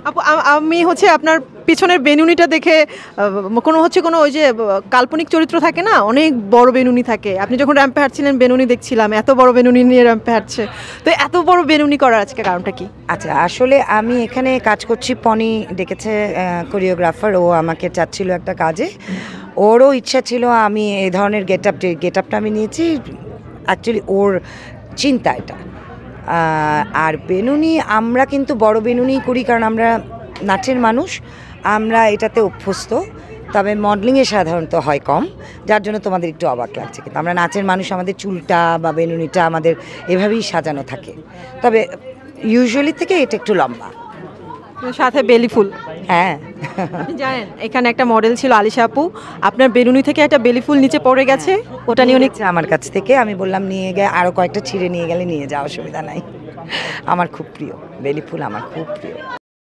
আপু আমি হচ্ছে আপনার পিছনের বেনুনিটা দেখে কোনো ওই যে কাল্পনিক চরিত্র থাকে না, অনেক বড় বেনুনি থাকে, আপনি যখন র্যাম্পে হাঁটছিলেন বেনুনি দেখছিলাম, এত বড় বেনুনি নিয়ে র্যাম্পে হাঁটছে, তো এত বড় বেনুনি করার আজকে কারণটা কি? আচ্ছা, আসলে আমি এখানে কাজ করছি, পনি ডেকেছে কোরিওগ্রাফার, ও আমাকে চাচ্ছিল একটা কাজে, ওরও ইচ্ছা ছিল আমি এই ধরনের গেট আপটা আমি নিয়েছি, অ্যাকচুয়ালি ওর চিন্তা এটা। আর বেনুনি আমরা কিন্তু বড় বেনুনি করি, কারণ আমরা নাচের মানুষ, আমরা এটাতে অভ্যস্ত, তবে মডেলিংয়ে সাধারণত হয় কম, যার জন্য তোমাদের একটু অবাক লাগছে, কিন্তু আমরা নাচের মানুষ, আমাদের চুলটা বা বেনুনিটা আমাদের এভাবেই সাজানো থাকে, তবে ইউজুয়ালি থেকে এটা একটু লম্বা, সাথে বেলি ফুল। হ্যাঁ। আপনি জানেন এখানে একটা মডেল ছিল আলিশা আপু, আপনার বেনুনি থেকে একটা বেলি ফুল নিচে পড়ে গেছে, ওটা নিয়ে অনেক আমার কাছ থেকে, আমি বললাম নিয়ে গিয়ে আরও কয়েকটা ছিঁড়ে নিয়ে গেলে নিয়ে যাওয়া, অসুবিধা নাই, আমার খুব প্রিয় বেলি ফুল, আমার খুব প্রিয়।